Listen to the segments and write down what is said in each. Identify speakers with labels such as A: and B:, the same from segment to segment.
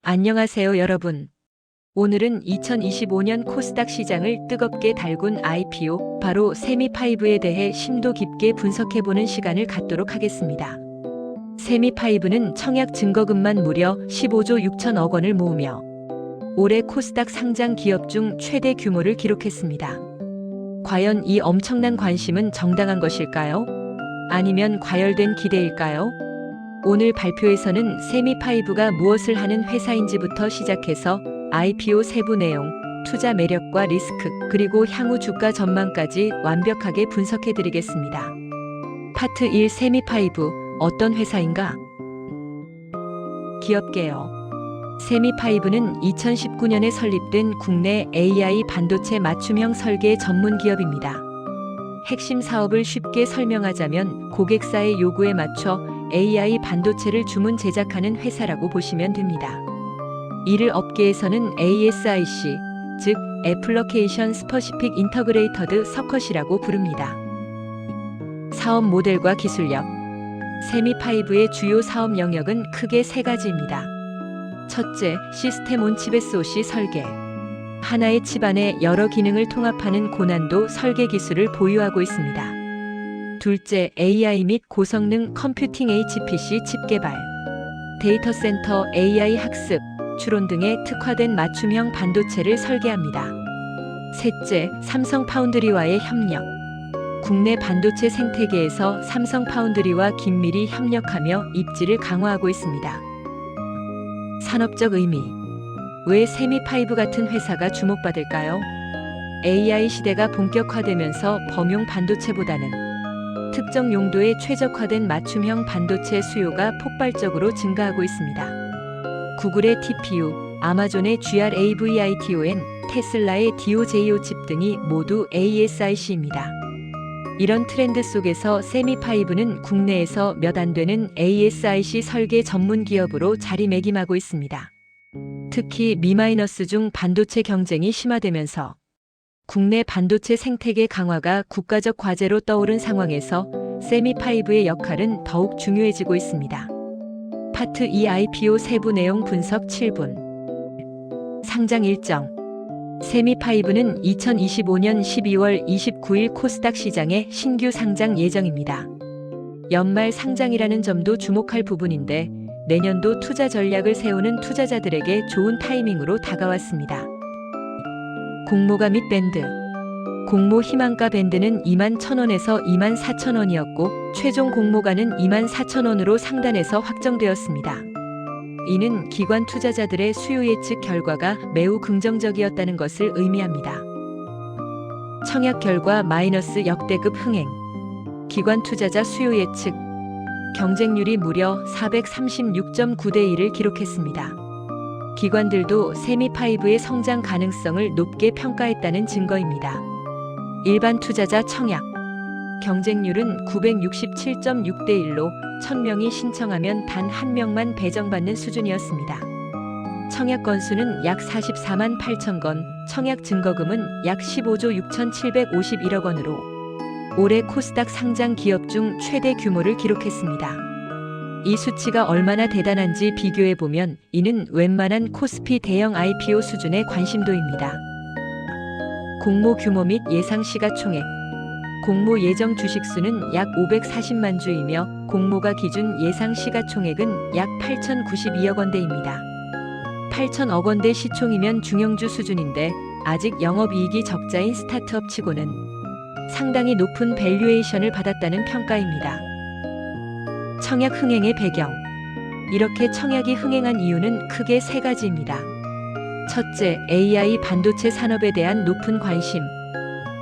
A: 안녕하세요, 여러분. 오늘은 2025년 코스닥 시장을 뜨겁게 달군 IPO, 바로 세미파이브에 대해 심도 깊게 분석해보는 시간을 갖도록 하겠습니다. 세미파이브는 청약 증거금만 무려 15조 6천억 원을 모으며 올해 코스닥 상장 기업 중 최대 규모를 기록했습니다. 과연 이 엄청난 관심은 정당한 것일까요? 아니면 과열된 기대일까요? 오늘 발표에서는 세미파이브가 무엇을 하는 회사인지부터 시작해서 IPO 세부 내용, 투자 매력과 리스크, 그리고 향후 주가 전망까지 완벽하게 분석해드리겠습니다. 파트 1 세미파이브, 어떤 회사인가? 기업계요. 세미파이브는 2019년에 설립된 국내 AI 반도체 맞춤형 설계 전문 기업입니다. 핵심 사업을 쉽게 설명하자면 고객사의 요구에 맞춰 AI 반도체를 주문 제작하는 회사라고 보시면 됩니다. 이를 업계에서는 ASIC, 즉 Application Specific Integrated Circuit이라고 부릅니다. 사업 모델과 기술력. 세미파이브의 주요 사업 영역은 크게 세 가지입니다. 첫째, 시스템 온 칩 SoC 설계. 하나의 칩 안에 여러 기능을 통합하는 고난도 설계 기술을 보유하고 있습니다. 둘째, AI 및 고성능 컴퓨팅 HPC 칩 개발. 데이터 센터, AI 학습, 추론 등에 특화된 맞춤형 반도체를 설계합니다. 셋째, 삼성 파운드리와의 협력. 국내 반도체 생태계에서 삼성 파운드리와 긴밀히 협력하며 입지를 강화하고 있습니다. 산업적 의미. 왜 세미파이브 같은 회사가 주목받을까요? AI 시대가 본격화되면서 범용 반도체보다는 특정 용도에 최적화된 맞춤형 반도체 수요가 폭발적으로 증가하고 있습니다. 구글의 TPU, 아마존의 GR-AVITON, 테슬라의 DOJO 칩 등이 모두 ASIC입니다. 이런 트렌드 속에서 세미파이브는 국내에서 몇 안 되는 ASIC 설계 전문 기업으로 자리매김하고 있습니다. 특히 미마이너스 중 반도체 경쟁이 심화되면서 국내 반도체 생태계 강화가 국가적 과제로 떠오른 상황에서 세미파이브의 역할은 더욱 중요해지고 있습니다. 파트 2 IPO 세부 내용 분석 7분. 상장 일정. 세미파이브는 2025년 12월 29일 코스닥 시장에 신규 상장 예정입니다. 연말 상장이라는 점도 주목할 부분인데 내년도 투자 전략을 세우는 투자자들에게 좋은 타이밍으로 다가왔습니다. 공모가 및 밴드. 공모 희망가 밴드는 21,000원에서 24,000원이었고 최종 공모가는 24,000원으로 상단에서 확정되었습니다. 이는 기관 투자자들의 수요 예측 결과가 매우 긍정적이었다는 것을 의미합니다. 청약 결과 마이너스 역대급 흥행. 기관 투자자 수요 예측. 경쟁률이 무려 436.9대 1을 기록했습니다. 기관들도 세미파이브의 성장 가능성을 높게 평가했다는 증거입니다. 일반 투자자 청약. 경쟁률은 967.6대 1로 1000명이 신청하면 단 1명만 배정받는 수준이었습니다. 청약 건수는 약 44만 8천 건, 청약 증거금은 약 15조 6,751억 원으로 올해 코스닥 상장 기업 중 최대 규모를 기록했습니다. 이 수치가 얼마나 대단한지 비교해보면 이는 웬만한 코스피 대형 IPO 수준의 관심도입니다. 공모 규모 및 예상 시가총액. 공모 예정 주식수는 약 540만 주이며 공모가 기준 예상 시가총액은 약 8,092억 원대입니다. 8,000억 원대 시총이면 중형주 수준인데 아직 영업이익이 적자인 스타트업 치고는 상당히 높은 밸류에이션을 받았다는 평가입니다. 청약 흥행의 배경. 이렇게 청약이 흥행한 이유는 크게 세 가지입니다. 첫째, AI 반도체 산업에 대한 높은 관심.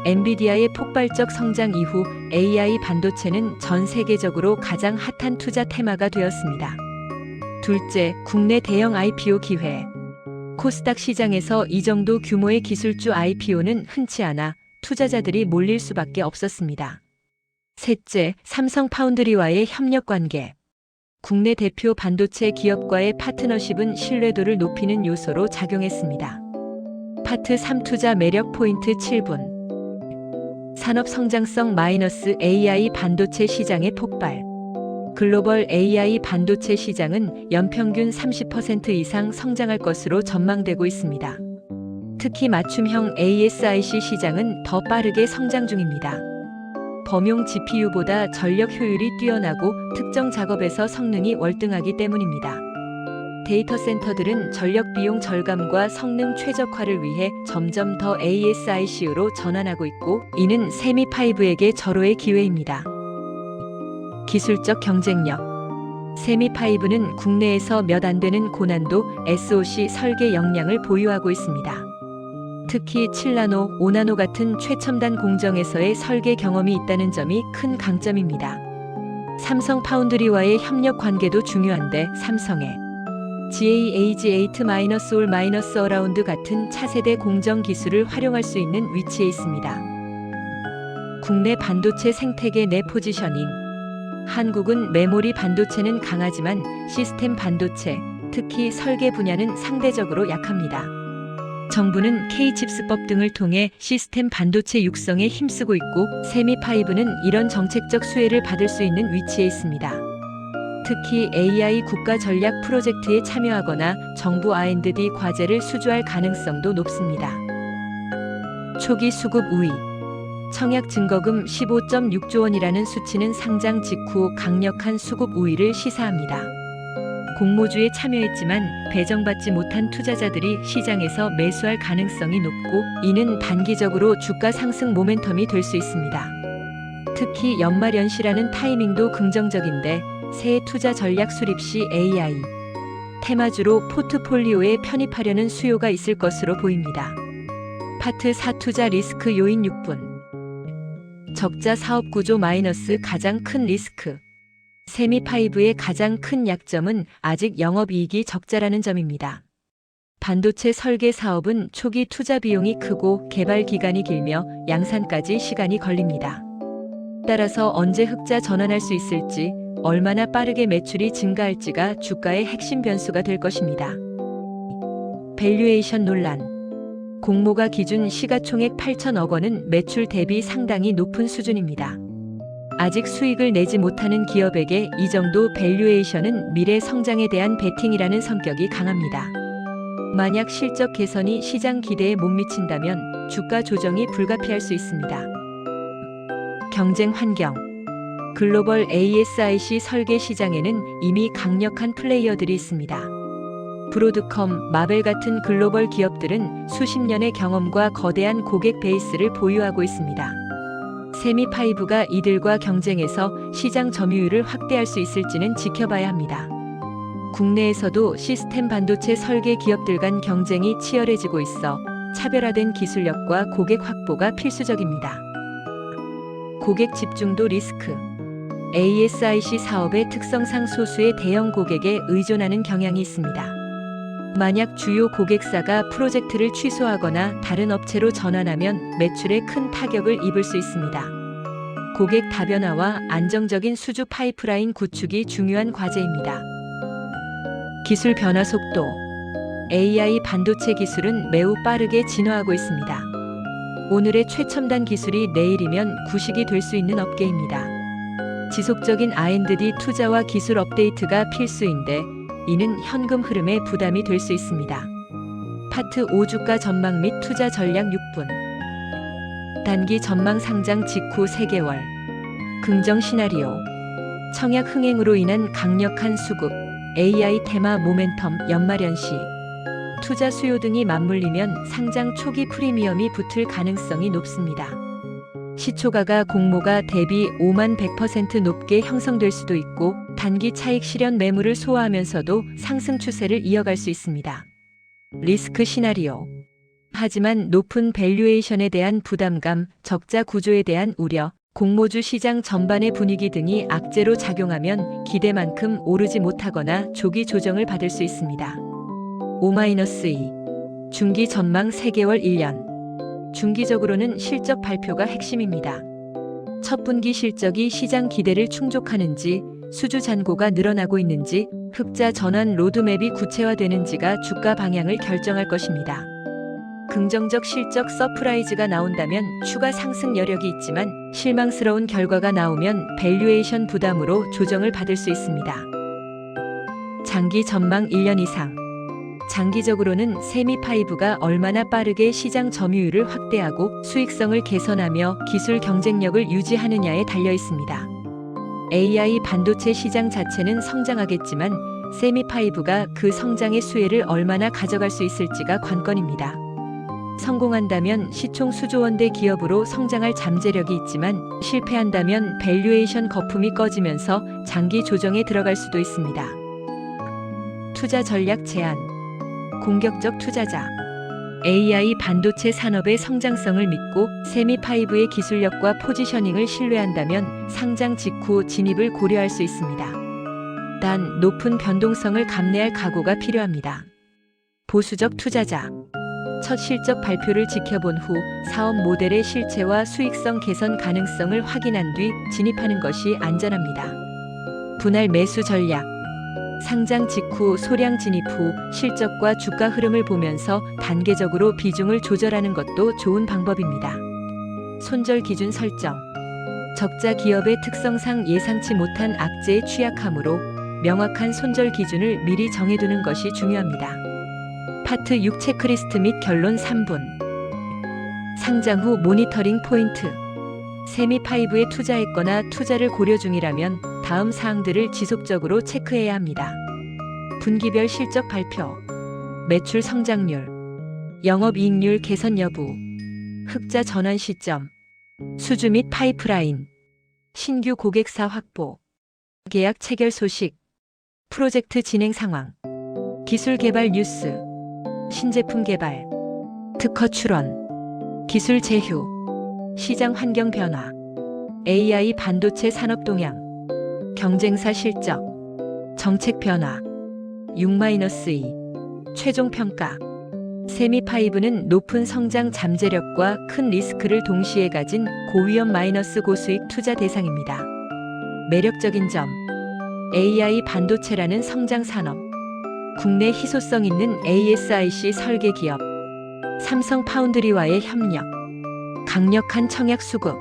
A: 엔비디아의 폭발적 성장 이후 AI 반도체는 전 세계적으로 가장 핫한 투자 테마가 되었습니다. 둘째, 국내 대형 IPO 기회. 코스닥 시장에서 이 정도 규모의 기술주 IPO는 흔치 않아 투자자들이 몰릴 수밖에 없었습니다. 셋째, 삼성 파운드리와의 협력 관계. 국내 대표 반도체 기업과의 파트너십은 신뢰도를 높이는 요소로 작용했습니다. 파트 3 투자 매력 포인트 7분. 산업 성장성 마이너스 AI 반도체 시장의 폭발. 글로벌 AI 반도체 시장은 연평균 30% 이상 성장할 것으로 전망되고 있습니다. 특히 맞춤형 ASIC 시장은 더 빠르게 성장 중입니다. 범용 GPU보다 전력 효율이 뛰어나고 특정 작업에서 성능이 월등하기 때문입니다. 데이터 센터들은 전력 비용 절감과 성능 최적화를 위해 점점 더 ASIC로 전환하고 있고, 이는 세미5에게 절호의 기회입니다. 기술적 경쟁력. 세미5는 국내에서 몇 안 되는 고난도 SoC 설계 역량을 보유하고 있습니다. 특히 7나노, 5나노 같은 최첨단 공정에서의 설계 경험이 있다는 점이 큰 강점입니다. 삼성 파운드리와의 협력 관계도 중요한데, 삼성의 GAH8-All-Around 같은 차세대 공정 기술을 활용할 수 있는 위치에 있습니다. 국내 반도체 생태계 내 포지셔닝. 한국은 메모리 반도체는 강하지만 시스템 반도체, 특히 설계 분야는 상대적으로 약합니다. 정부는 K-칩스법 등을 통해 시스템 반도체 육성에 힘쓰고 있고, 세미5는 이런 정책적 수혜를 받을 수 있는 위치에 있습니다. 특히 AI 국가 전략 프로젝트에 참여하거나 정부 R&D 과제를 수주할 가능성도 높습니다. 초기 수급 우위. 청약 증거금 15.6조 원이라는 수치는 상장 직후 강력한 수급 우위를 시사합니다. 공모주에 참여했지만 배정받지 못한 투자자들이 시장에서 매수할 가능성이 높고, 이는 단기적으로 주가 상승 모멘텀이 될 수 있습니다. 특히 연말 연시라는 타이밍도 긍정적인데, 새해 투자 전략 수립 시 AI 테마주로 포트폴리오에 편입하려는 수요가 있을 것으로 보입니다. 파트 4 투자 리스크 요인 6분. 적자 사업 구조 마이너스 가장 큰 리스크. 세미5의 가장 큰 약점은 아직 영업이익이 적자라는 점입니다. 반도체 설계 사업은 초기 투자 비용이 크고 개발 기간이 길며 양산까지 시간이 걸립니다. 따라서 언제 흑자 전환할 수 있을지, 얼마나 빠르게 매출이 증가할지가 주가의 핵심 변수가 될 것입니다. 밸류에이션 논란. 공모가 기준 시가총액 8천억 원은 매출 대비 상당히 높은 수준입니다. 아직 수익을 내지 못하는 기업에게 이 정도 밸류에이션은 미래 성장에 대한 베팅이라는 성격이 강합니다. 만약 실적 개선이 시장 기대에 못 미친다면 주가 조정이 불가피할 수 있습니다. 경쟁 환경. 글로벌 ASIC 설계 시장에는 이미 강력한 플레이어들이 있습니다. 브로드컴, 마벨 같은 글로벌 기업들은 수십 년의 경험과 거대한 고객 베이스를 보유하고 있습니다. 세미5가 이들과 경쟁해서 시장 점유율을 확대할 수 있을지는 지켜봐야 합니다. 국내에서도 시스템 반도체 설계 기업들 간 경쟁이 치열해지고 있어 차별화된 기술력과 고객 확보가 필수적입니다. 고객 집중도 리스크. ASIC 사업의 특성상 소수의 대형 고객에 의존하는 경향이 있습니다. 만약 주요 고객사가 프로젝트를 취소하거나 다른 업체로 전환하면 매출에 큰 타격을 입을 수 있습니다. 고객 다변화와 안정적인 수주 파이프라인 구축이 중요한 과제입니다. 기술 변화 속도. AI 반도체 기술은 매우 빠르게 진화하고 있습니다. 오늘의 최첨단 기술이 내일이면 구식이 될 수 있는 업계입니다. 지속적인 R&D 투자와 기술 업데이트가 필수인데, 이는 현금 흐름에 부담이 될 수 있습니다. 파트 5 주가 전망 및 투자 전략 6분. 단기 전망 상장 직후 3개월. 긍정 시나리오. 청약 흥행으로 인한 강력한 수급, AI 테마 모멘텀, 연말연시, 투자 수요 등이 맞물리면 상장 초기 프리미엄이 붙을 가능성이 높습니다. 시초가가 공모가 대비 5만 100% 높게 형성될 수도 있고, 단기 차익 실현 매물을 소화하면서도 상승 추세를 이어갈 수 있습니다. 리스크 시나리오. 하지만 높은 밸류에이션에 대한 부담감, 적자 구조에 대한 우려, 공모주 시장 전반의 분위기 등이 악재로 작용하면 기대만큼 오르지 못하거나 조기 조정을 받을 수 있습니다. 5-2. 중기 전망 3개월 1년. 중기적으로는 실적 발표가 핵심입니다. 첫 분기 실적이 시장 기대를 충족하는지, 수주 잔고가 늘어나고 있는지, 흑자 전환 로드맵이 구체화되는지가 주가 방향을 결정할 것입니다. 긍정적 실적 서프라이즈가 나온다면 추가 상승 여력이 있지만 실망스러운 결과가 나오면 밸류에이션 부담으로 조정을 받을 수 있습니다. 장기 전망 1년 이상. 장기적으로는 세미파이브가 얼마나 빠르게 시장 점유율을 확대하고 수익성을 개선하며 기술 경쟁력을 유지하느냐에 달려 있습니다. AI 반도체 시장 자체는 성장하겠지만 세미파이브가 그 성장의 수혜를 얼마나 가져갈 수 있을지가 관건입니다. 성공한다면 시총 수조 원대 기업으로 성장할 잠재력이 있지만 실패한다면 밸류에이션 거품이 꺼지면서 장기 조정에 들어갈 수도 있습니다. 투자 전략 제안. 공격적 투자자. AI 반도체 산업의 성장성을 믿고 세미파이브의 기술력과 포지셔닝을 신뢰한다면 상장 직후 진입을 고려할 수 있습니다. 단 높은 변동성을 감내할 각오가 필요합니다. 보수적 투자자. 첫 실적 발표를 지켜본 후 사업 모델의 실체와 수익성 개선 가능성을 확인한 뒤 진입하는 것이 안전합니다. 분할 매수 전략. 상장 직후 소량 진입 후 실적과 주가 흐름을 보면서 단계적으로 비중을 조절하는 것도 좋은 방법입니다. 손절 기준 설정. 적자 기업의 특성상 예상치 못한 악재에 취약하므로 명확한 손절 기준을 미리 정해두는 것이 중요합니다. 파트 6 체크리스트 및 결론 3분. 상장 후 모니터링 포인트. 세미파이브에 투자했거나 투자를 고려 중이라면 다음 사항들을 지속적으로 체크해야 합니다. 분기별 실적 발표, 매출 성장률, 영업이익률 개선 여부, 흑자 전환 시점, 수주 및 파이프라인, 신규 고객사 확보, 계약 체결 소식, 프로젝트 진행 상황, 기술 개발 뉴스, 신제품 개발, 특허 출원, 기술 제휴, 시장 환경 변화, AI 반도체 산업 동향, 경쟁사 실적, 정책 변화, 6-2, 최종 평가. 세미파이브는 높은 성장 잠재력과 큰 리스크를 동시에 가진 고위험 마이너스 고수익 투자 대상입니다. 매력적인 점. AI 반도체라는 성장 산업, 국내 희소성 있는 ASIC 설계 기업, 삼성 파운드리와의 협력, 강력한 청약 수급.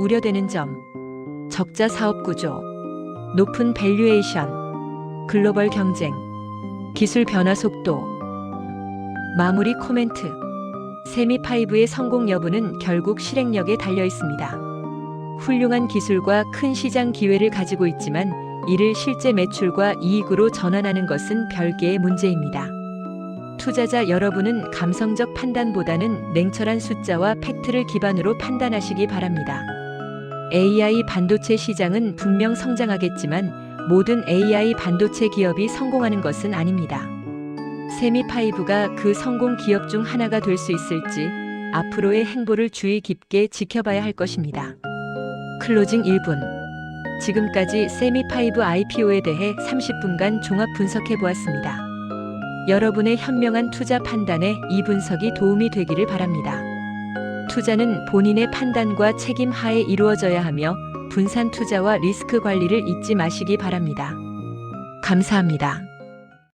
A: 우려되는 점. 적자 사업 구조, 높은 밸류에이션, 글로벌 경쟁, 기술 변화 속도. 마무리 코멘트. 세미파이브의 성공 여부는 결국 실행력에 달려 있습니다. 훌륭한 기술과 큰 시장 기회를 가지고 있지만 이를 실제 매출과 이익으로 전환하는 것은 별개의 문제입니다. 투자자 여러분은 감성적 판단보다는 냉철한 숫자와 팩트를 기반으로 판단하시기 바랍니다. AI 반도체 시장은 분명 성장하겠지만 모든 AI 반도체 기업이 성공하는 것은 아닙니다. 세미파이브가 그 성공 기업 중 하나가 될 수 있을지 앞으로의 행보를 주의 깊게 지켜봐야 할 것입니다. 클로징 1분. 지금까지 세미파이브 IPO에 대해 30분간 종합 분석해 보았습니다. 여러분의 현명한 투자 판단에 이 분석이 도움이 되기를 바랍니다. 투자는 본인의 판단과 책임 하에 이루어져야 하며 분산 투자와 리스크 관리를 잊지 마시기 바랍니다. 감사합니다.